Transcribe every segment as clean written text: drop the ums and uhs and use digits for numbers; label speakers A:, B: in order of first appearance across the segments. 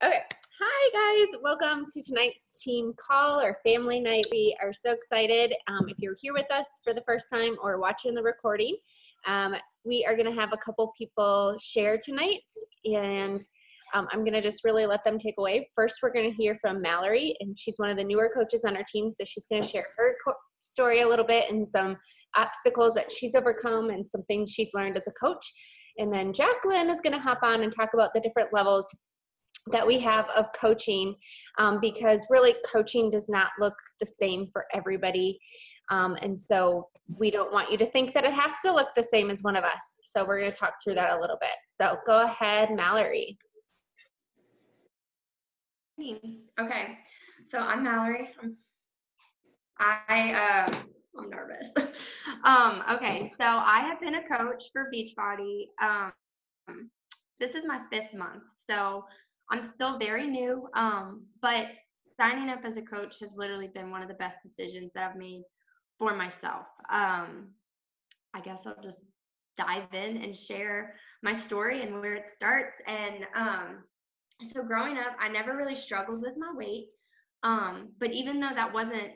A: Okay. Hi, guys. Welcome to tonight's team call or family night. We are so excited. If you're here with us for the first time or watching the recording, we are going to have a couple people share tonight, and I'm going to just really let them take away. First, we're going to hear from Mallory, and she's one of the newer coaches on our team, so she's going to share her story a little bit and some obstacles that she's overcome and some things she's learned as a coach. And then Jacqueline is going to hop on and talk about the different levels that we have of coaching, because really coaching does not look the same for everybody. And so we don't want you to think that it has to look the same as one of us. So we're going to talk through that a little bit. So go ahead, Mallory.
B: Okay, so I'm Mallory. I'm nervous. Okay, so I have been a coach for Beachbody. This is my 5th month, so I'm still very new, but signing up as a coach has literally been one of the best decisions that I've made for myself. I guess I'll just dive in and share my story and where it starts. And so growing up, I never really struggled with my weight, but even though that wasn't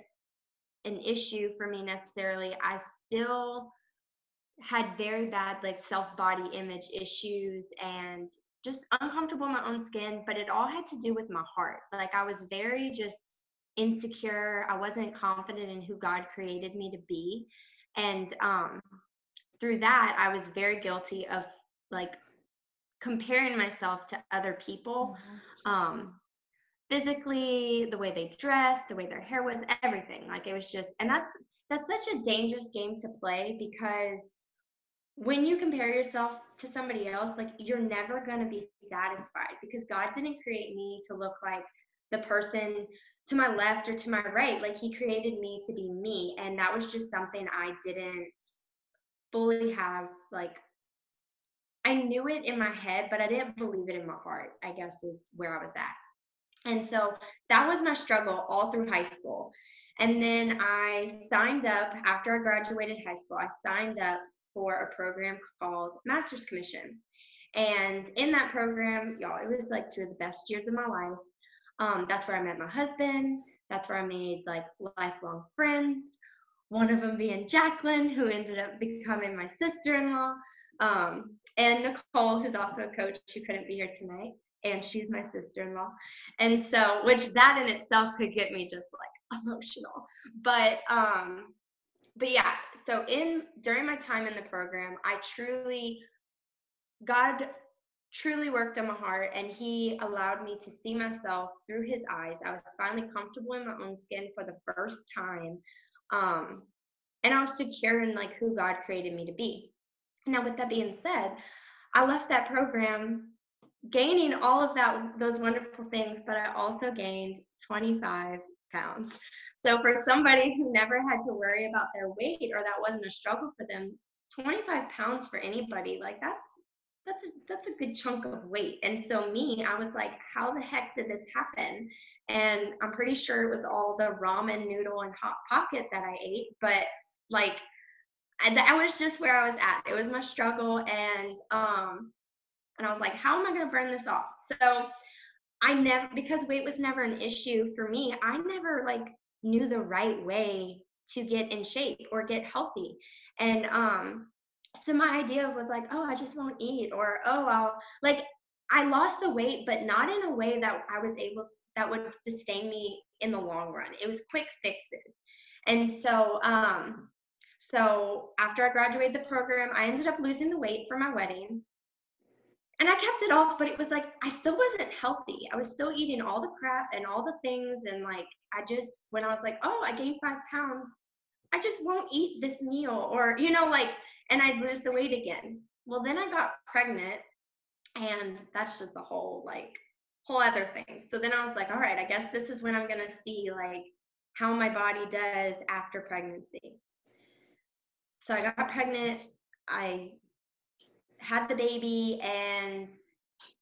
B: an issue for me necessarily, I still had very bad self-body image issues and just uncomfortable in my own skin, but it all had to do with my heart. Like I was very just insecure. I wasn't confident in who God created me to be. And through that, I was very guilty of comparing myself to other people, physically, the way they dressed, the way their hair was, everything. Like it was just, and that's such a dangerous game to play, because when you compare yourself to somebody else, you're never going to be satisfied, because God didn't create me to look like the person to my left or to my right. Like he created me to be me. And that was just something I didn't fully have. I knew it in my head, but I didn't believe it in my heart, I guess is where I was at. And so that was my struggle all through high school. And then I signed up after I graduated high school. I signed up for a program called Master's Commission. And in that program, y'all, it was 2 of the best years of my life. That's where I met my husband. That's where I made lifelong friends. One of them being Jacqueline, who ended up becoming my sister-in-law, and Nicole, who's also a coach who couldn't be here tonight, and she's my sister-in-law. And so, which that in itself could get me just emotional. But yeah, so during my time in the program, God truly worked on my heart, and he allowed me to see myself through his eyes. I was finally comfortable in my own skin for the first time. And I was secure in who God created me to be. Now, with that being said, I left that program gaining all of those wonderful things, but I also gained 25 pounds. So for somebody who never had to worry about their weight, or that wasn't a struggle for them, 25 pounds for anybody, that's a good chunk of weight. And so I was like, how the heck did this happen? And I'm pretty sure it was all the ramen noodle and Hot Pocket that I ate, but that was just where I was at. It was my struggle, and I was like, how am I going to burn this off? So because weight was never an issue for me, I never knew the right way to get in shape or get healthy. And so my idea was oh, I just won't eat, or oh, I lost the weight, but not in a way that that would sustain me in the long run. It was quick fixes. And so so after I graduated the program, I ended up losing the weight for my wedding. And I kept it off, but it was I still wasn't healthy. I was still eating all the crap and all the things. And when I was oh, I gained 5 pounds, I just won't eat this meal, or, and I'd lose the weight again. Well, then I got pregnant, and that's just a whole other thing. So then I was all right, I guess this is when I'm going to see how my body does after pregnancy. So I got pregnant. I had the baby, and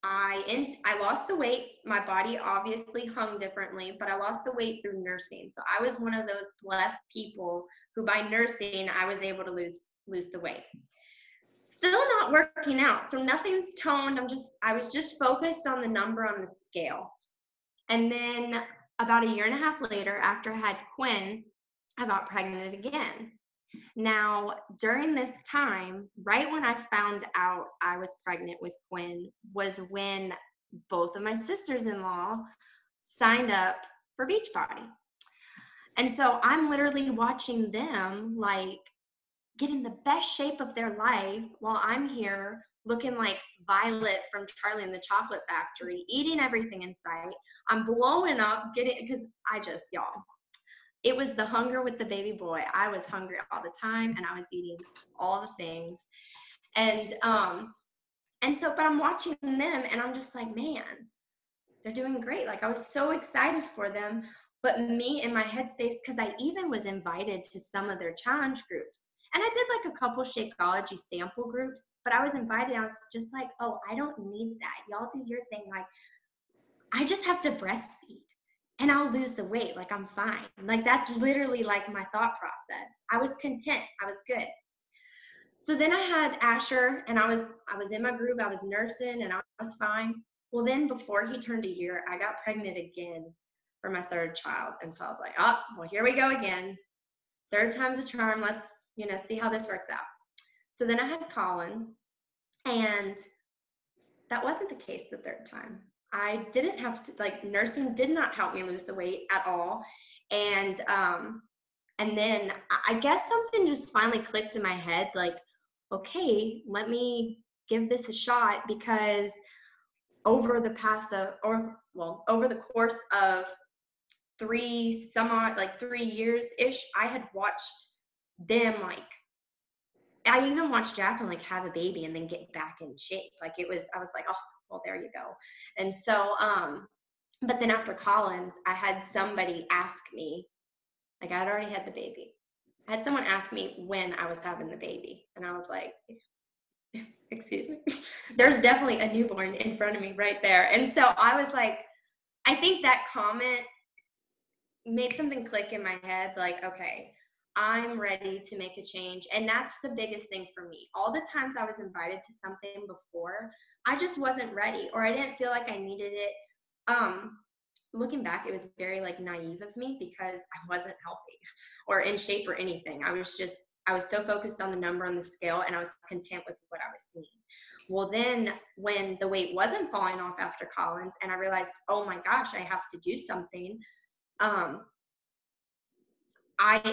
B: I lost the weight. My body obviously hung differently, but I lost the weight through nursing. So I was one of those blessed people who by nursing, I was able to lose the weight. still not working out. So nothing's toned. I was just focused on the number on the scale. And then about a year and a half later, after I had Quinn, I got pregnant again. Now, during this time, right when I found out I was pregnant with Quinn, was when both of my sisters-in-law signed up for Beachbody. And so I'm literally watching them like get in the best shape of their life while I'm here looking like Violet from Charlie and the Chocolate Factory, eating everything in sight. I'm blowing up, because y'all, it was the hunger with the baby boy. I was hungry all the time and I was eating all the things. But I'm watching them and I'm just like, man, they're doing great. Like, I was so excited for them, but me in my headspace, because I even was invited to some of their challenge groups. And I did like a couple Shakeology sample groups, but I was invited. I was just like, oh, I don't need that. Y'all do your thing. Like, I just have to breastfeed and I'll lose the weight. Like, I'm fine. Like, that's literally like my thought process. I was content. I was good. So then I had Asher and I was in my group. I was nursing and I was fine. Well, then before he turned a year, I got pregnant again for my third child. And so I was like, oh, well, here we go again. Third time's a charm. Let's, see how this works out. So then I had Collins, and that wasn't the case the third time. I didn't have to, like, nursing did not help me lose the weight at all. And then I guess something just finally clicked in my head, like, okay, let me give this a shot, because over the course of 3 years-ish, I had watched them, like, I even watched Jacqueline like have a baby and then get back in shape. Like, I was like, oh, well, there you go. And so, but then after Collins, I had somebody ask me, like, I had already had the baby. I had someone ask me when I was having the baby. And I was like, excuse me? There's definitely a newborn in front of me right there. And so I was like, I think that comment made something click in my head, like, okay, I'm ready to make a change. And that's the biggest thing for me. All the times I was invited to something before, I just wasn't ready, or I didn't feel like I needed it. Looking back, it was very like naive of me, because I wasn't healthy or in shape or anything. I was so focused on the number on the scale, and I was content with what I was seeing. Well, then when the weight wasn't falling off after Collins, and I realized, oh my gosh, I have to do something.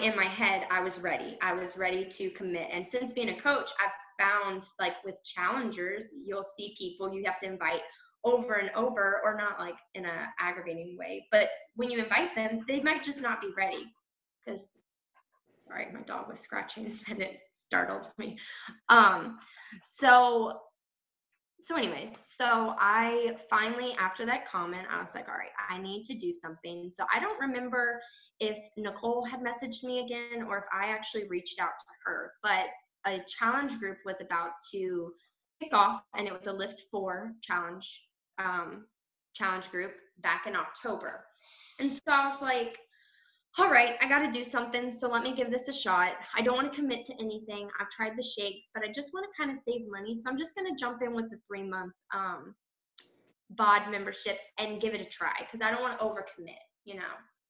B: In my head, I was ready. I was ready to commit. And since being a coach, I've found, like, with challengers, you'll see people you have to invite over and over, or not like in a aggravating way, but when you invite them, they might just not be ready. Because, sorry, my dog was scratching and it startled me. So anyways, so I finally, after that comment, I was like, all right, I need to do something. So I don't remember if Nicole had messaged me again or if I actually reached out to her, but a challenge group was about to kick off, and it was a Lift 4 challenge group back in October. And so I was like, all right, I got to do something. So let me give this a shot. I don't want to commit to anything. I've tried the shakes, but I just want to kind of save money. So I'm just going to jump in with the 3-month BOD membership and give it a try, because I don't want to overcommit,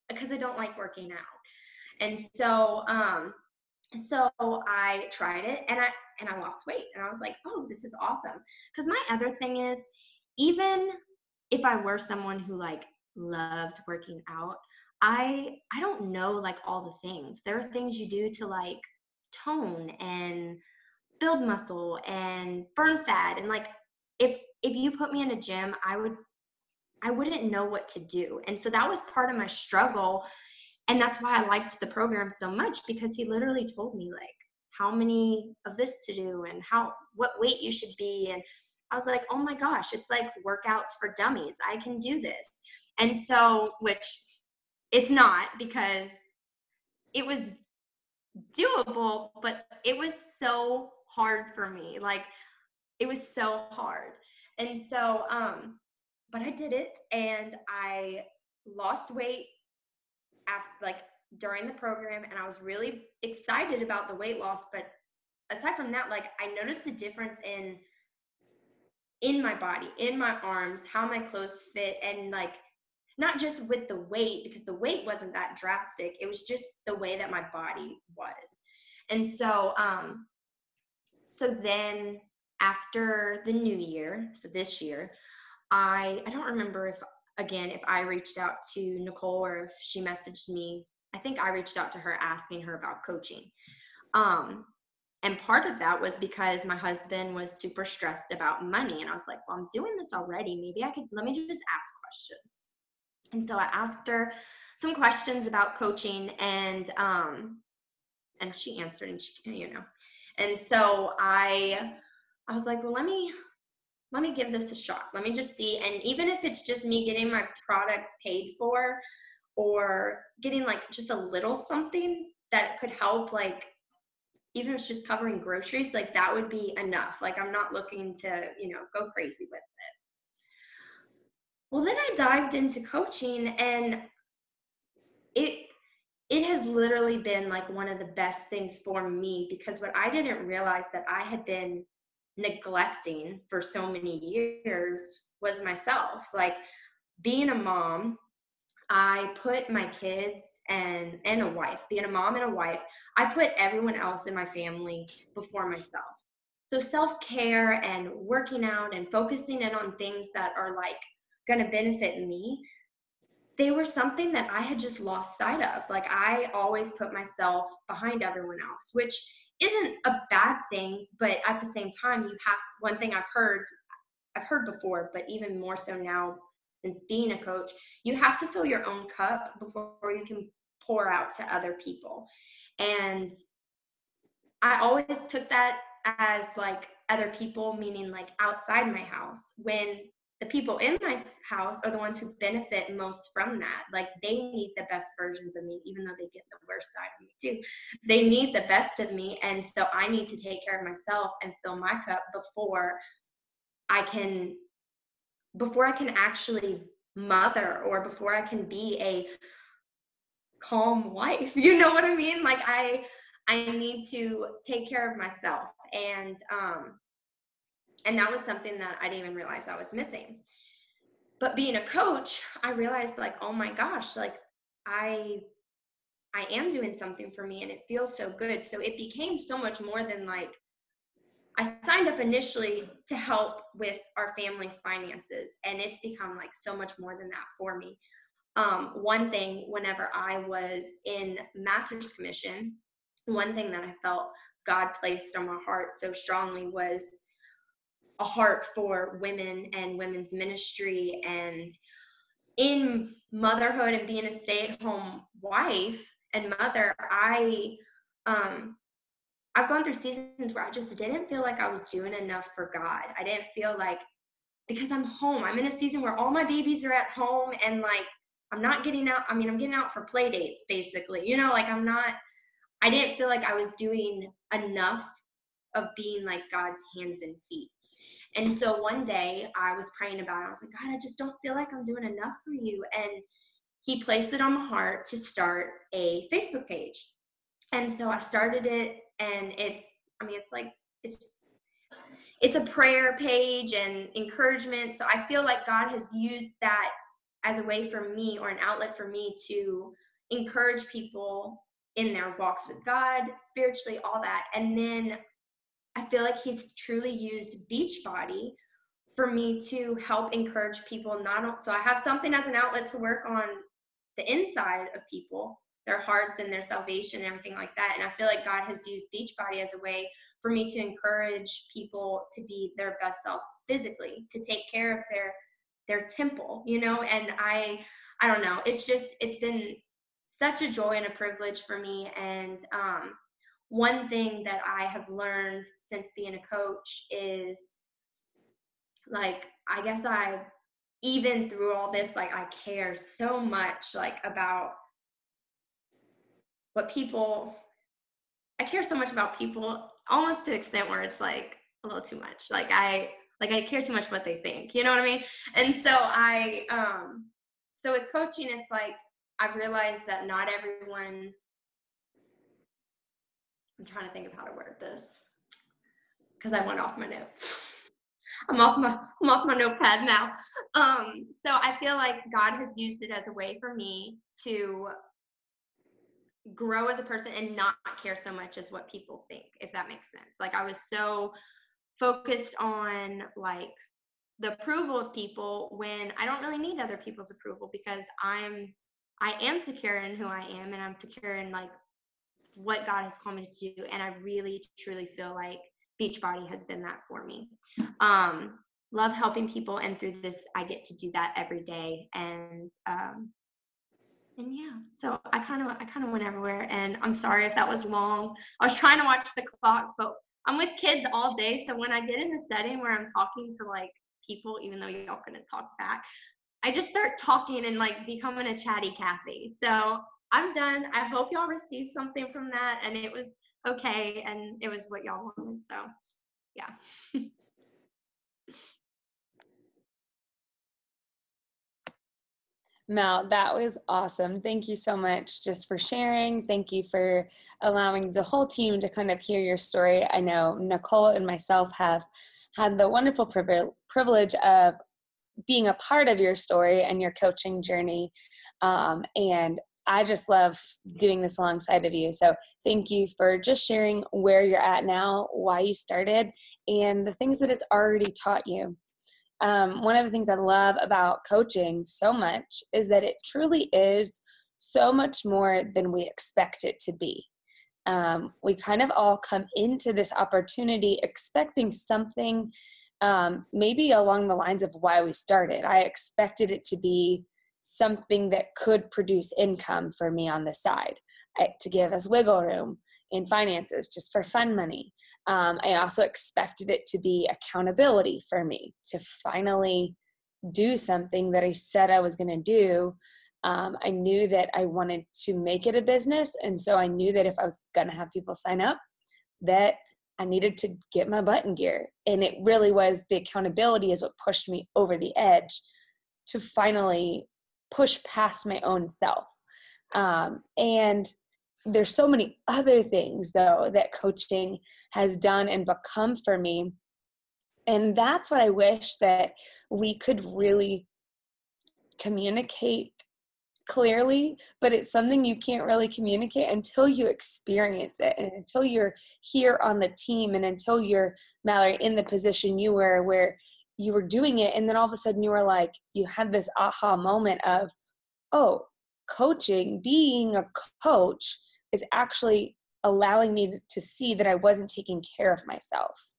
B: because I don't like working out. And so, so I tried it, and I lost weight, and I was like, oh, this is awesome. Because my other thing is, even if I were someone who like loved working out, I don't know, like, all the things. There are things you do to like tone and build muscle and burn fat, and like, if you put me in a gym, I wouldn't know what to do. And so that was part of my struggle. And that's why I liked the program so much, because he literally told me, like, how many of this to do and what weight you should be. And I was like, oh my gosh, it's like workouts for dummies. I can do this. And so, which it's not, because it was doable, but it was so hard for me. Like, it was so hard. And so, but I did it, and I lost weight after, like, during the program, and I was really excited about the weight loss, but aside from that, like I noticed a difference in my body, in my arms, how my clothes fit, and like not just with the weight, because the weight wasn't that drastic. It was just the way that my body was. And so then after the new year, so this year, I don't remember if I reached out to Nicole or if she messaged me. I think I reached out to her asking her about coaching. And part of that was because my husband was super stressed about money. And I was like, well, I'm doing this already. Let me just ask questions. And so I asked her some questions about coaching, and she answered, and and so I was like, well, let me give this a shot. Let me just see. And even if it's just me getting my products paid for, or getting like just a little something that could help, like even if it's just covering groceries, like that would be enough. Like I'm not looking to, go crazy with it. Well, then I dived into coaching, and it has literally been like one of the best things for me, because what I didn't realize that I had been neglecting for so many years was myself. Like being a mom, I put my kids and a wife, being a mom and a wife, I put everyone else in my family before myself. So self-care and working out and focusing in on things that are like going to benefit me, they were something that I had just lost sight of. Like I always put myself behind everyone else, which isn't a bad thing, but at the same time, one thing I've heard before, but even more so now since being a coach, you have to fill your own cup before you can pour out to other people. And I always took that as like other people, meaning like outside my house, when the people in my house are the ones who benefit most from that. Like they need the best versions of me, even though they get the worst side of me too. They need the best of me. And so I need to take care of myself and fill my cup before I can actually mother, or before I can be a calm wife. You know what I mean? Like I need to take care of myself. And that was something that I didn't even realize I was missing. But being a coach, I realized like, oh my gosh, like I am doing something for me, and it feels so good. So it became so much more than like, I signed up initially to help with our family's finances, and it's become like so much more than that for me. One thing, whenever I was in master's commission, one thing that I felt God placed on my heart so strongly was a heart for women and women's ministry. And in motherhood and being a stay-at-home wife and mother, I've gone through seasons where I just didn't feel like I was doing enough for God. I didn't feel like, because I'm home, I'm in a season where all my babies are at home, and like I'm not getting out. I mean, I'm getting out for play dates basically, like I didn't feel like I was doing enough of being like God's hands and feet. And so one day I was praying about it. I was like, God, I just don't feel like I'm doing enough for you. And he placed it on my heart to start a Facebook page. And so I started it, and it's a prayer page and encouragement. So I feel like God has used that as a way for me, or an outlet for me, to encourage people in their walks with God, spiritually, all that. And then I feel like he's truly used Beachbody for me to help encourage people. So I have something as an outlet to work on the inside of people, their hearts and their salvation and everything like that. And I feel like God has used Beachbody as a way for me to encourage people to be their best selves physically, to take care of their temple, and I don't know. It's been such a joy and a privilege for me. And one thing that I have learned since being a coach is, like, I guess even through all this, like, I care so much, like, about I care so much about people, almost to the extent where it's like a little too much. Like I care too much what they think, you know what I mean? And so so with coaching, it's like, I've realized that not everyone, I'm trying to think of how to word this. because I went off my notes. I'm off my notepad now. So I feel like God has used it as a way for me to grow as a person and not care so much as what people think, if that makes sense. Like I was so focused on like the approval of people when I don't really need other people's approval, because I am secure in who I am, and I'm secure in like what God has called me to do. And I really truly feel like Beachbody has been that for me. Love helping people, and through this I get to do that every day. And yeah, so I kind of went everywhere, and I'm sorry if that was long. I was trying to watch the clock, but I'm with kids all day, so when I get in a setting where I'm talking to like people, even though y'all couldn't talk back, I just start talking and like becoming a chatty Cathy. So I'm done. I hope y'all received something from that, and it was okay, and it was what y'all wanted. So yeah.
A: Mel, that was awesome. Thank you so much just for sharing. Thank you for allowing the whole team to kind of hear your story. I know Nicole and myself have had the wonderful privilege of being a part of your story and your coaching journey. And I just love doing this alongside of you. So thank you for just sharing where you're at now, why you started, and the things that it's already taught you. One of the things I love about coaching so much is that it truly is so much more than we expect it to be. We kind of all come into this opportunity expecting something, maybe along the lines of why we started. I expected it to be something that could produce income for me on the side, to give us wiggle room in finances, just for fun money. I also expected it to be accountability for me, to finally do something that I said I was going to do. I knew that I wanted to make it a business. And so I knew that if I was going to have people sign up, that I needed to get my butt in gear. And it really was the accountability is what pushed me over the edge to finally push past my own self. And there's so many other things, though, that coaching has done and become for me. And that's what I wish that we could really communicate clearly, but it's something you can't really communicate until you experience it, and until you're here on the team, and until you're, Mallory, in the position you were where you were doing it. And then all of a sudden you were like, you had this aha moment of, oh, coaching, being a coach is actually allowing me to see that I wasn't taking care of myself.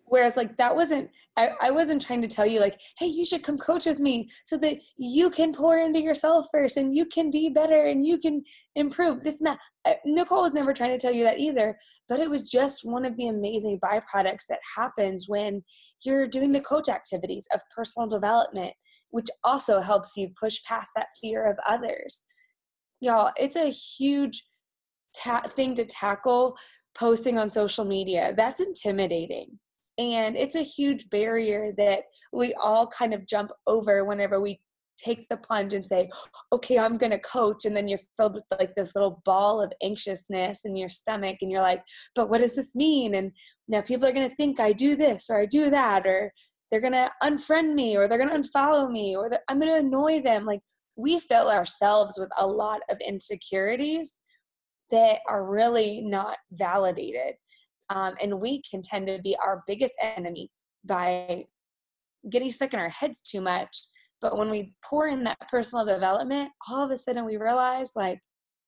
A: Whereas like that wasn't, I wasn't trying to tell you like, hey, you should come coach with me so that you can pour into yourself first and you can be better and you can improve. This and that. Nicole was never trying to tell you that either, but it was just one of the amazing byproducts that happens when you're doing the coach activities of personal development, which also helps you push past that fear of others. Y'all, it's a huge thing to tackle, posting on social media. That's intimidating. And it's a huge barrier that we all kind of jump over whenever we take the plunge and say, okay, I'm going to coach. And then you're filled with like this little ball of anxiousness in your stomach. And you're like, but what does this mean? And now people are going to think I do this or I do that, or they're going to unfriend me, or they're going to unfollow me, or I'm going to annoy them. Like we fill ourselves with a lot of insecurities that are really not validated. And we can tend to be our biggest enemy by getting stuck in our heads too much. But when we pour in that personal development, all of a sudden we realize, like,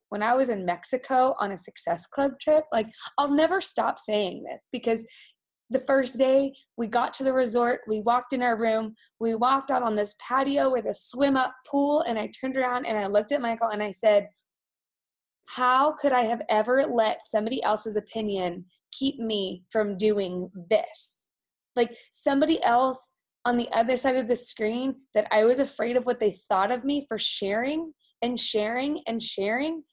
A: when I was in Mexico on a Success Club trip, like, I'll never stop saying this, because the first day we got to the resort, we walked in our room, we walked out on this patio with a swim up pool, and I turned around and I looked at Michael and I said, how could I have ever let somebody else's opinion keep me from doing this? Like somebody else on the other side of the screen that I was afraid of what they thought of me for sharing and sharing and sharing,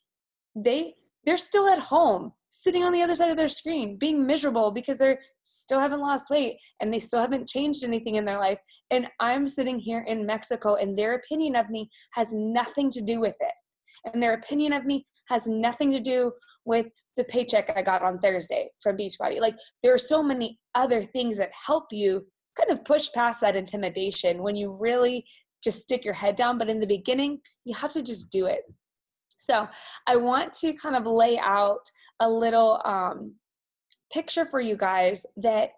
A: they're still at home sitting on the other side of their screen being miserable because they still haven't lost weight and they still haven't changed anything in their life. And I'm sitting here in Mexico and their opinion of me has nothing to do with it. And their opinion of me has nothing to do with
C: the paycheck I got on Thursday from Beachbody. Like, there are so many other things that help you kind of push past that intimidation when you really just stick your head down. But in the beginning, you have to just do it. So I want to kind of lay out a little picture for you guys that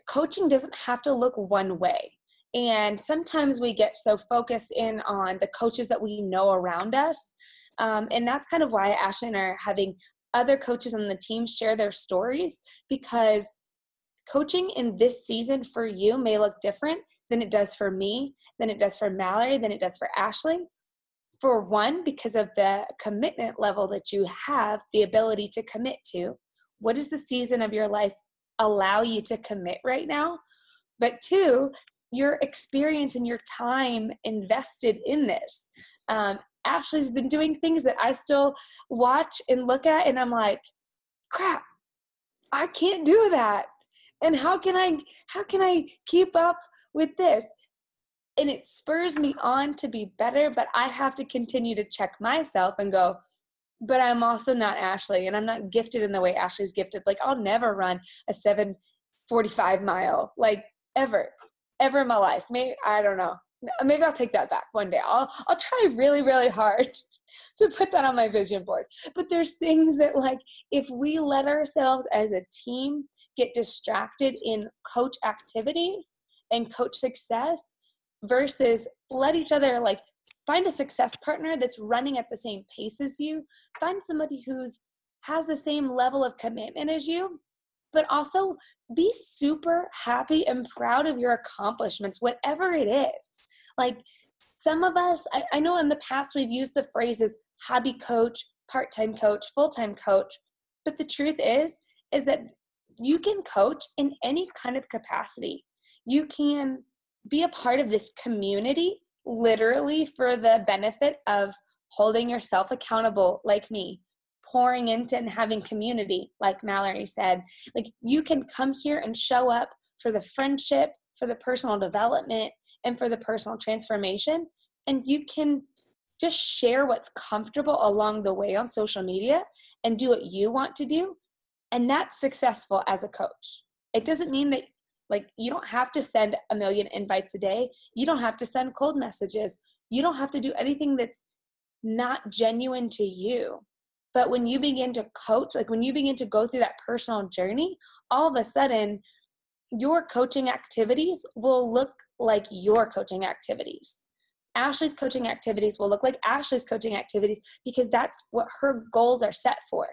C: coaching doesn't have to look one way. And sometimes we get so focused in on the coaches that we know around us. And that's kind of why Ashley and I are having other coaches on the team share their stories, because coaching in this season for you may look different than it does for me, than it does for Mallory, than it does for Ashley. For one, because of the commitment level that you have, the ability to commit to. What does the season of your life allow you to commit right now? But two, your experience and your time invested in this. Ashley's been doing things that I still watch and look at, and I'm like, crap, I can't do that. And how can I keep up with this? And it spurs me on to be better, but I have to continue to check myself and go, but I'm also not Ashley, and I'm not gifted in the way Ashley's gifted. Like, I'll never run a 7:45 mile, like, ever in my life. Maybe, I don't know. Maybe I'll take that back one day. I'll try really, really hard to put that on my vision board. But there's things that, like, if we let ourselves as a team get distracted in coach activities and coach success versus let each other, like, find a success partner that's running at the same pace as you. Find somebody who's has the same level of commitment as you, but also be super happy and proud of your accomplishments, whatever it is. Like, some of us, I know in the past we've used the phrases hobby coach, part-time coach, full-time coach, but the truth is that you can coach in any kind of capacity. You can be a part of this community, literally for the benefit of holding yourself accountable, like me, pouring into and having community, like Mallory said. Like, you can come here and show up for the friendship, for the personal development, and for the personal transformation. And you can just share what's comfortable along the way on social media and do what you want to do. And that's successful as a coach. It doesn't mean that, like, you don't have to send a million invites a day. You don't have to send cold messages. You don't have to do anything that's not genuine to you. But when you begin to coach, like when you begin to go through that personal journey, all of a sudden your coaching activities will look like your coaching activities. Ashley's coaching activities will look like Ashley's coaching activities, because that's what her goals are set for.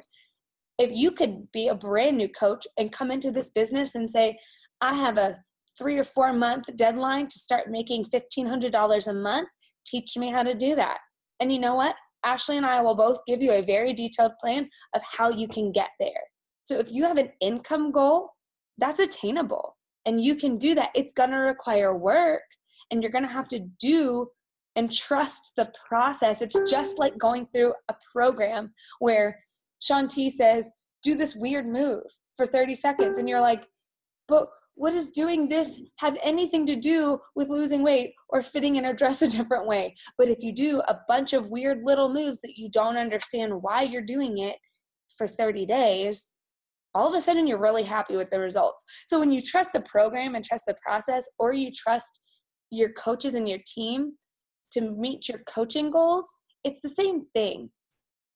C: If you could be a brand new coach and come into this business and say, I have a 3 or 4 month deadline to start making $1,500 a month, teach me how to do that. And you know what? Ashley and I will both give you a very detailed plan of how you can get there. So if you have an income goal, that's attainable and you can do that. It's going to require work, and you're going to have to do and trust the process. It's just like going through a program where Shanti says, do this weird move for 30 seconds. And you're like, but what does doing this have anything to do with losing weight or fitting in a dress a different way? But if you do a bunch of weird little moves that you don't understand why you're doing it for 30 days, all of a sudden you're really happy with the results. So when you trust the program and trust the process, or you trust your coaches and your team to meet your coaching goals, it's the same thing.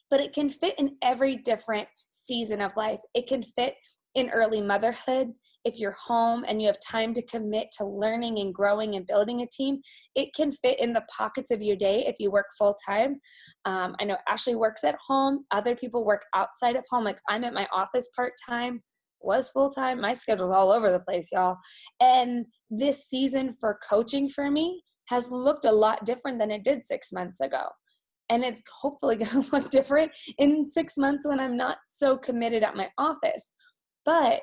C: But it can fit in every different season of life. It can fit in early motherhood. If you're home and you have time to commit to learning and growing and building a team, it can fit in the pockets of your day if you work full time. I know Ashley works at home. Other people work outside of home. Like, I'm at my office part-time, was full-time. My schedule's all over the place, y'all. And this season for coaching for me has looked a lot different than it did 6 months ago. And it's hopefully going to look different in 6 months when I'm not so committed at my office. But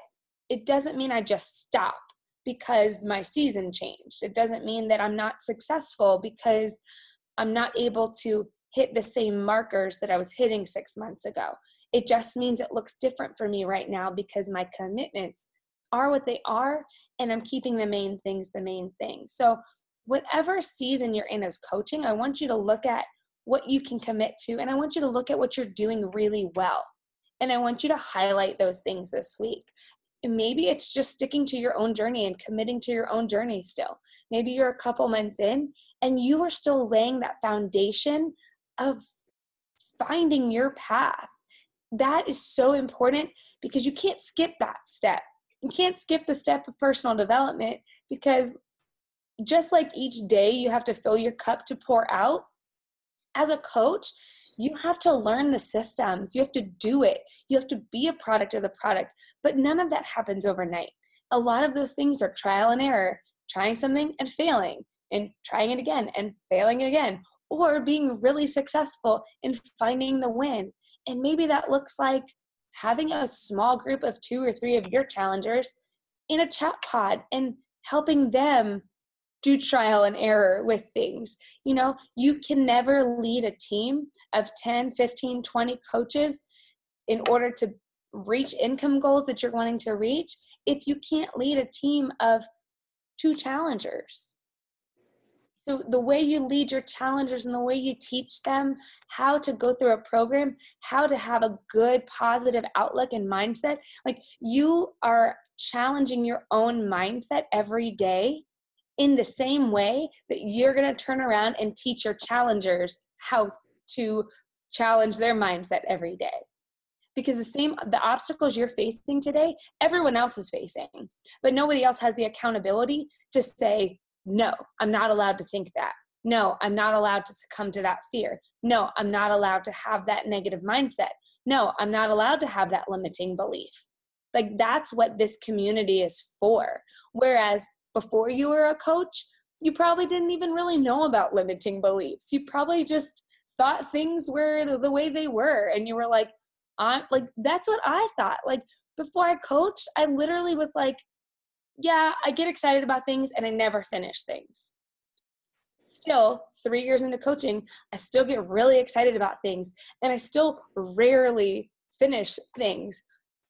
C: it doesn't mean I just stop because my season changed. It doesn't mean that I'm not successful because I'm not able to hit the same markers that I was hitting 6 months ago. It just means it looks different for me right now because my commitments are what they are, and I'm keeping the main things the main thing. So whatever season you're in as coaching, I want you to look at what you can commit to, and I want you to look at what you're doing really well. And I want you to highlight those things this week. And maybe it's just sticking to your own journey and committing to your own journey still. Maybe you're a couple months in and you are still laying that foundation of finding your path. That is so important because you can't skip that step. You can't skip the step of personal development, because just like each day you have to fill your cup to pour out, as a coach, you have to learn the systems. You have to do it. You have to be a product of the product. But none of that happens overnight. A lot of those things are trial and error, trying something and failing, and trying it again and failing again, or being really successful in finding the win. And maybe that looks like having a small group of 2 or 3 of your challengers in a chat pod and helping them do trial and error with things. You know, you can never lead a team of 10, 15, 20 coaches in order to reach income goals that you're wanting to reach if you can't lead a team of 2 challengers. So the way you lead your challengers and the way you teach them how to go through a program, how to have a good positive outlook and mindset, like you are challenging your own mindset every day in the same way that you're going to turn around and teach your challengers how to challenge their mindset every day. Because the obstacles you're facing today, everyone else is facing, but nobody else has the accountability to say, no, I'm not allowed to think that. No, I'm not allowed to succumb to that fear. No, I'm not allowed to have that negative mindset. No, I'm not allowed to have that limiting belief. Like that's what this community is for. Whereas before you were a coach, you probably didn't even really know about limiting beliefs. You probably just thought things were the way they were. And you were like, that's what I thought. Like before I coached, I literally was like, yeah, I get excited about things and I never finish things. Still, 3 years into coaching, I still get really excited about things and I still rarely finish things,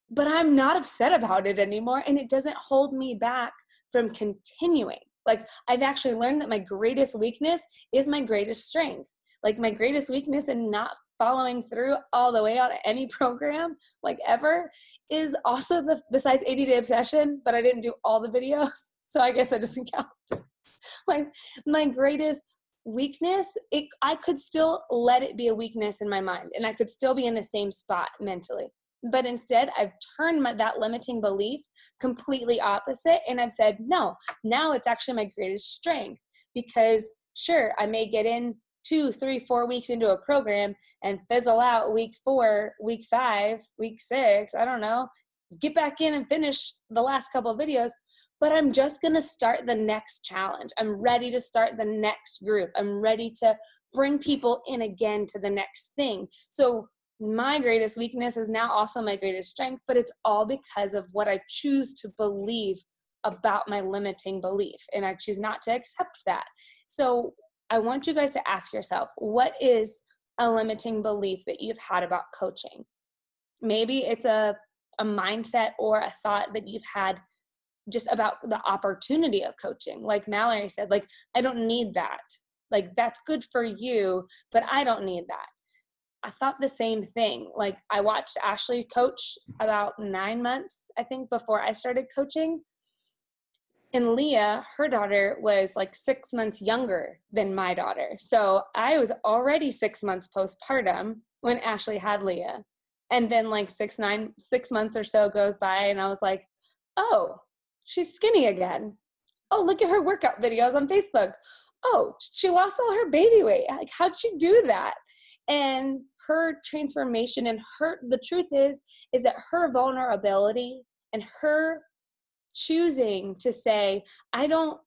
C: but I'm not upset about it anymore. And it doesn't hold me back from continuing. Like I've actually learned that my greatest weakness is my greatest strength. Like my greatest weakness in not following through all the way on any program, like ever, is also besides 80-day obsession, but I didn't do all the videos. So I guess that doesn't count. Like my greatest weakness, I could still let it be a weakness in my mind and I could still be in the same spot mentally. But instead, I've turned that limiting belief completely opposite. And I've said, no, now it's actually my greatest strength. Because sure, I may get in 2, 3, 4 weeks into a program and fizzle out week 4, week 5, week 6, I don't know, get back in and finish the last couple of videos. But I'm just going to start the next challenge. I'm ready to start the next group. I'm ready to bring people in again to the next thing. So my greatest weakness is now also my greatest strength, but it's all because of what I choose to believe about my limiting belief. And I choose not to accept that. So I want you guys to ask yourself, what is a limiting belief that you've had about coaching? Maybe it's a mindset or a thought that you've had just about the opportunity of coaching. Like Mallory said, like, I don't need that. Like, that's good for you, but I don't need that. I thought the same thing. Like I watched Ashley coach about 9 months, I think, before I started coaching. And Leah, her daughter, was like 6 months younger than my daughter. So I was already 6 months postpartum when Ashley had Leah. And then like 6 months or so goes by and I was like, oh, she's skinny again. Oh, look at her workout videos on Facebook. Oh, she lost all her baby weight. Like, how'd she do that? And her transformation and the truth is that her vulnerability and her choosing to say, I don't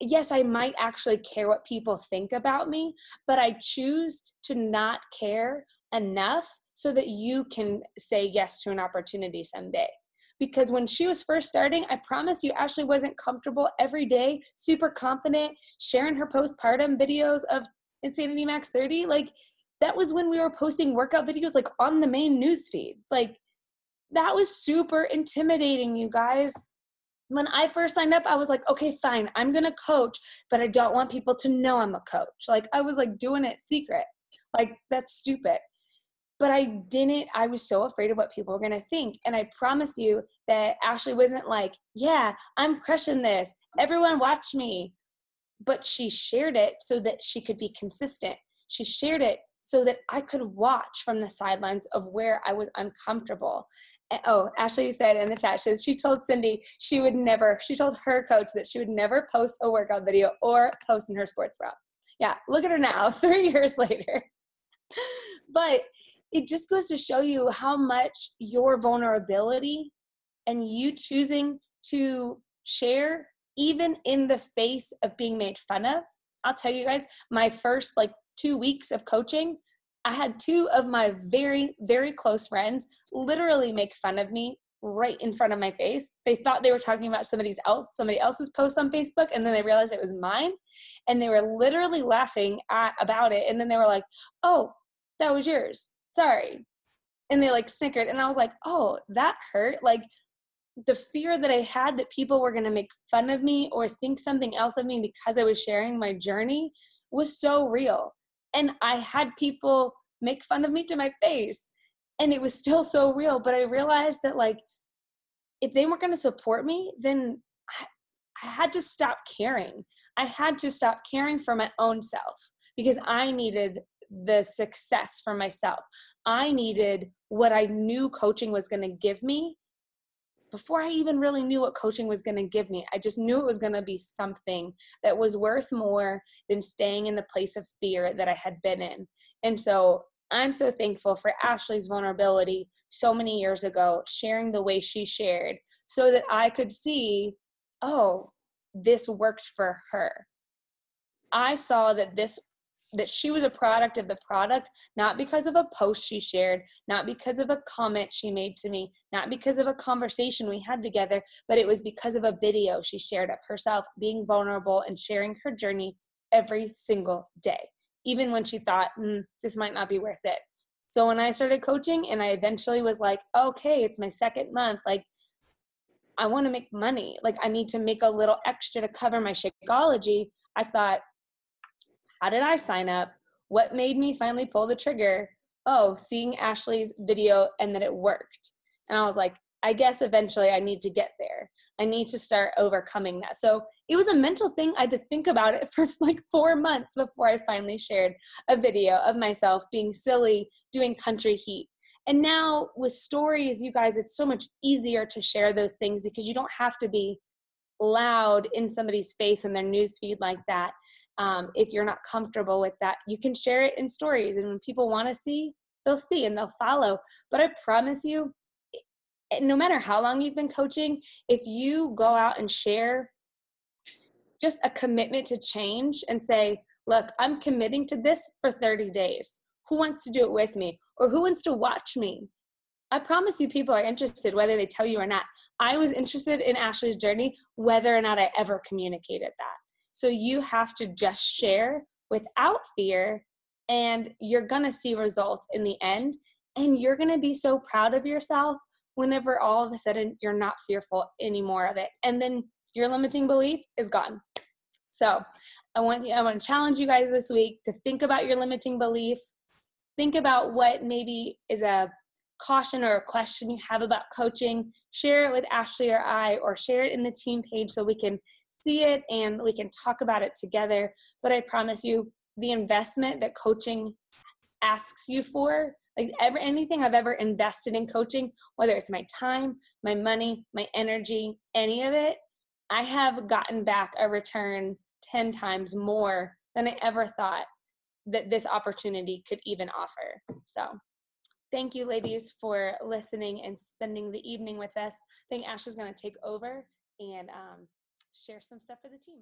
C: yes, I might actually care what people think about me, but I choose to not care enough so that you can say yes to an opportunity someday. Because when she was first starting, I promise you, Ashley wasn't comfortable every day, super confident, sharing her postpartum videos of Insanity Max 30. Like, that was when we were posting workout videos like on the main newsfeed. Like, that was super intimidating, you guys. When I first signed up, I was like, okay, fine, I'm going to coach, but I don't want people to know I'm a coach. Like, I was like doing it secret. Like, that's stupid. but I was so afraid of what people were going to think. And I promise you that Ashley wasn't like, yeah, I'm crushing this, everyone watch me. But she shared it so that she could be consistent. She shared it so that I could watch from the sidelines of where I was uncomfortable. And, oh, Ashley said in the chat, she told Cindy she told her coach that she would never post a workout video or post in her sports bra. Yeah, look at her now, 3 years later. But it just goes to show you how much your vulnerability and you choosing to share, even in the face of being made fun of. I'll tell you guys, my first 2 weeks of coaching, I had 2 of my very, very close friends literally make fun of me right in front of my face. They thought they were talking about somebody else's post on Facebook, and then they realized it was mine, and they were literally laughing about it. And then they were like, "Oh, that was yours. Sorry." And they snickered, and I was like, "Oh, that hurt." The fear that I had that people were going to make fun of me or think something else of me because I was sharing my journey was so real. And I had people make fun of me to my face, and it was still so real. But I realized that if they weren't going to support me, then I had to stop caring. I had to stop caring for my own self because I needed the success for myself. I needed what I knew coaching was going to give me. Before I even really knew what coaching was going to give me, I just knew it was going to be something that was worth more than staying in the place of fear that I had been in. And so I'm so thankful for Ashley's vulnerability so many years ago, sharing the way she shared so that I could see, oh, this worked for her. I saw that she was a product of the product, not because of a post she shared, not because of a comment she made to me, not because of a conversation we had together, but it was because of a video she shared of herself being vulnerable and sharing her journey every single day, even when she thought, this might not be worth it. So when I started coaching and I eventually was like, okay, it's my 2nd month, I want to make money. I need to make a little extra to cover my Shakeology. I thought, how did I sign up? What made me finally pull the trigger? Oh, seeing Ashley's video and that it worked. And I was like, I guess eventually I need to get there. I need to start overcoming that. So it was a mental thing. I had to think about it for 4 months before I finally shared a video of myself being silly, doing country heat. And now with stories, you guys, it's so much easier to share those things because you don't have to be loud in somebody's face in their news feed like that. If you're not comfortable with that, you can share it in stories, and when people want to see, they'll see and they'll follow. But I promise you, no matter how long you've been coaching, if you go out and share just a commitment to change and say, look, I'm committing to this for 30 days. Who wants to do it with me? Or who wants to watch me? I promise you people are interested, whether they tell you or not. I was interested in Ashley's journey, whether or not I ever communicated that. So you have to just share without fear, and you're going to see results in the end. And you're going to be so proud of yourself whenever all of a sudden you're not fearful anymore of it. And then your limiting belief is gone. So I want to challenge you guys this week to think about your limiting belief. Think about what maybe is a caution or a question you have about coaching. Share it with Ashley or I, or share it in the team page so we can see it and we can talk about it together. But I promise you, the investment that coaching asks you for, anything I've ever invested in coaching, whether it's my time, my money, my energy, any of it, I have gotten back a return 10 times more than I ever thought that this opportunity could even offer. So thank you, ladies, for listening and spending the evening with us. I think Ashley's going to take over and share some stuff for the team.